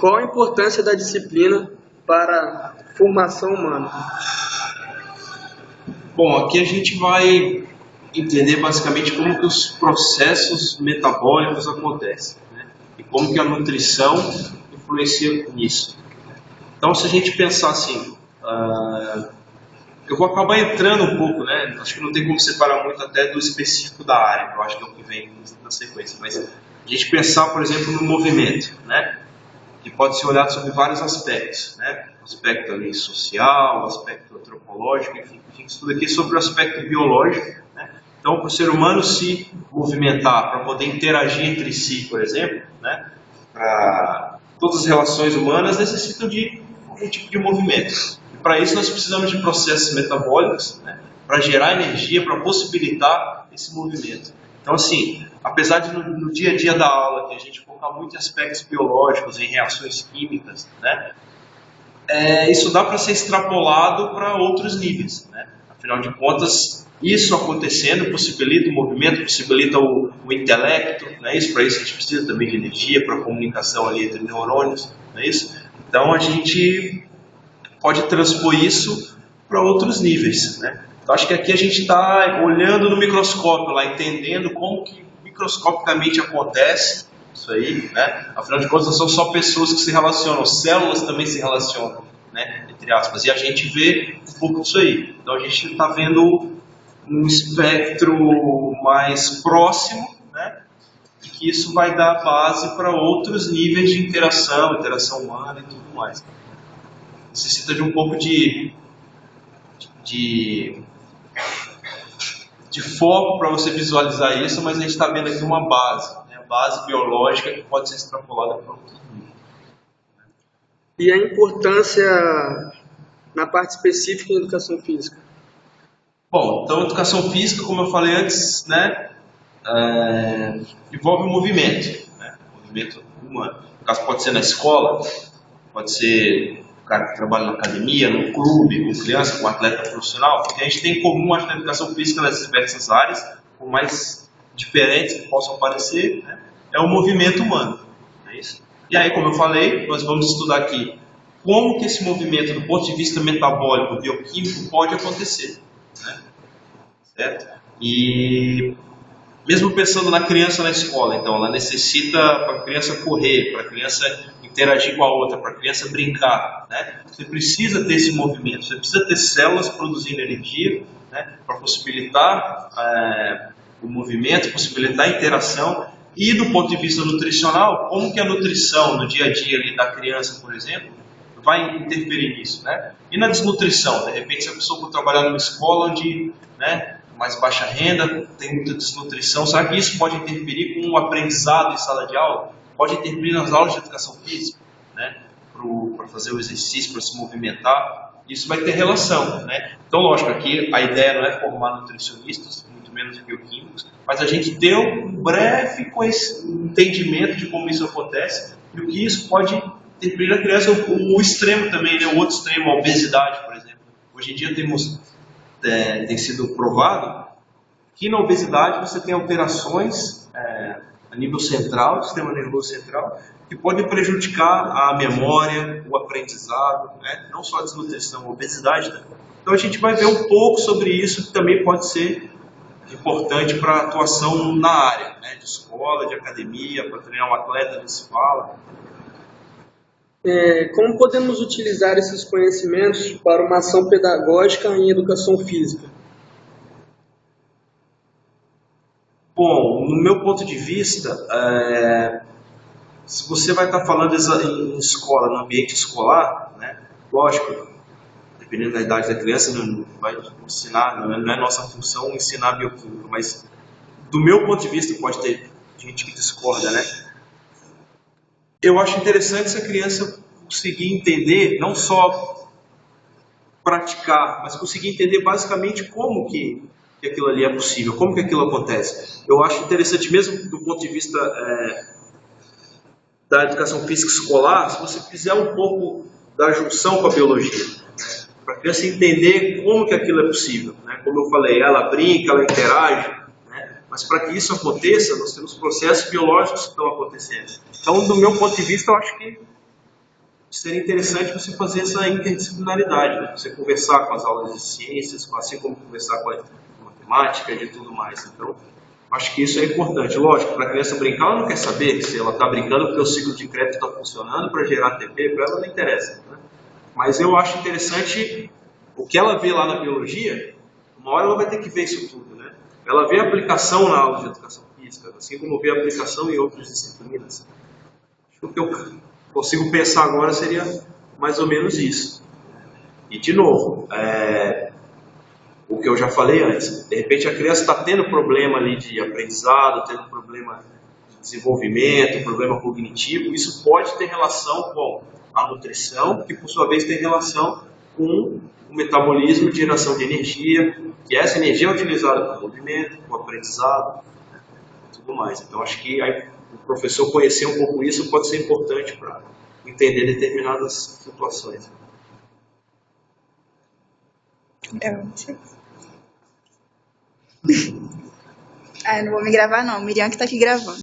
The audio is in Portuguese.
Qual a importância da disciplina para a formação humana? Bom, aqui a gente vai entender basicamente como que os processos metabólicos acontecem, né? E como que a nutrição influencia nisso. Então, se a gente pensar assim, eu vou acabar entrando um pouco, né? Acho que não tem como separar muito até do específico da área, que eu acho que é o que vem na sequência. Mas a gente pensar, por exemplo, no movimento, né? Que pode ser olhado sobre vários aspectos, né? O aspecto ali social, o aspecto antropológico, enfim, isso tudo aqui é sobre o aspecto biológico, né? Então, para o ser humano se movimentar, para poder interagir entre si, por exemplo, né? Para todas as relações humanas necessitam de algum tipo de movimento. E para isso nós precisamos de processos metabólicos, né? Para gerar energia, para possibilitar esse movimento. Então, assim, apesar de no dia a dia da aula que a gente focar muito em aspectos biológicos, em reações químicas, né, isso dá para ser extrapolado para outros níveis, né? Afinal de contas, isso acontecendo possibilita o movimento, possibilita o intelecto, não é isso? Para isso a gente precisa também de energia, para a comunicação ali entre neurônios, não é isso? Então a gente pode transpor isso para outros níveis, né? Então, acho que aqui a gente está olhando no microscópio, lá, entendendo como que microscopicamente acontece isso aí, né? Afinal de contas, não são só pessoas que se relacionam, células também se relacionam, né? Entre aspas, e a gente vê um pouco disso aí. Então, a gente está vendo um espectro mais próximo, né? E que isso vai dar base para outros níveis de interação humana e tudo mais. Necessita de um pouco de foco para você visualizar isso, mas a gente está vendo aqui uma base, né? Base biológica que pode ser extrapolada para outros níveis. E a importância na parte específica da educação física? Bom, então educação física, como eu falei antes, né, envolve o movimento, né? Movimento humano. No caso, pode ser na escola, pode ser o cara que trabalha na academia, no clube, com criança, com atleta profissional, porque a gente tem em comum, acho, na educação física nas diversas áreas, por mais diferentes que possam parecer, né, é o movimento humano. É isso? E aí, como eu falei, nós vamos estudar aqui como que esse movimento, do ponto de vista metabólico, bioquímico, pode acontecer. Né? Certo? E mesmo pensando na criança na escola, então, ela necessita, para a criança correr, para a criança interagir com a outra, para a criança brincar, né? Você precisa ter esse movimento, você precisa ter células produzindo energia, né? Para possibilitar o movimento, possibilitar a interação. E do ponto de vista nutricional, como que a nutrição no dia a dia ali da criança, por exemplo, vai interferir nisso, né? E na desnutrição, de repente, se a pessoa for trabalhar numa escola onde, né, mais baixa renda, tem muita desnutrição, será que isso pode interferir com o aprendizado em sala de aula? Pode interferir nas aulas de educação física, né? Para fazer o exercício, para se movimentar, isso vai ter relação, né? Então, lógico, aqui a ideia não é formar nutricionistas, muito menos bioquímicos, mas a gente ter um breve entendimento de como isso acontece e o que isso pode interferir na criança, o extremo também, né? O outro extremo, a obesidade, por exemplo. Hoje em dia tem sido provado que na obesidade você tem alterações a nível central, do sistema nervoso central, que podem prejudicar a memória, o aprendizado, né? Não só a desnutrição, a obesidade também. Então a gente vai ver um pouco sobre isso, que também pode ser importante para a atuação na área, né? De escola, de academia, para treinar um atleta, a gente se fala. Como podemos utilizar esses conhecimentos para uma ação pedagógica em educação física? Bom, no meu ponto de vista, se você vai estar falando em escola, no ambiente escolar, né, lógico, dependendo da idade da criança, não vai ensinar, não é nossa função ensinar bioquímica, mas do meu ponto de vista, pode ter gente que discorda, né? Eu acho interessante se a criança conseguir entender, não só praticar, mas conseguir entender basicamente como que aquilo ali é possível, como que aquilo acontece. Eu acho interessante mesmo do ponto de vista da educação física escolar, se você fizer um pouco da junção com a biologia, para a criança entender como que aquilo é possível. Né? Como eu falei, ela brinca, ela interage, né? Mas para que isso aconteça, nós temos processos biológicos que estão acontecendo. Então, do meu ponto de vista, eu acho que seria interessante você fazer essa interdisciplinaridade, né? Você conversar com as aulas de ciências, assim como conversar com a matemática e de tudo mais. Então, acho que isso é importante. Lógico, para a criança brincar, ela não quer saber se ela está brincando porque o ciclo de crédito está funcionando para gerar ATP, para ela não interessa. Né? Mas eu acho interessante o que ela vê lá na biologia, uma hora ela vai ter que ver isso tudo. Né? Ela vê a aplicação na aula de educação física, assim como vê a aplicação em outras disciplinas. Acho que o que eu consigo pensar agora seria mais ou menos isso. E, de novo, o que eu já falei antes, de repente a criança está tendo problema ali de aprendizado, tendo problema de desenvolvimento, problema cognitivo, isso pode ter relação com a nutrição, que por sua vez tem relação com o metabolismo de geração de energia, que essa energia é utilizada para o movimento, para o aprendizado e tudo mais. Então acho que aí, o professor conhecer um pouco isso pode ser importante para entender determinadas situações. Eu não vou me gravar não, Miriam que tá aqui gravando.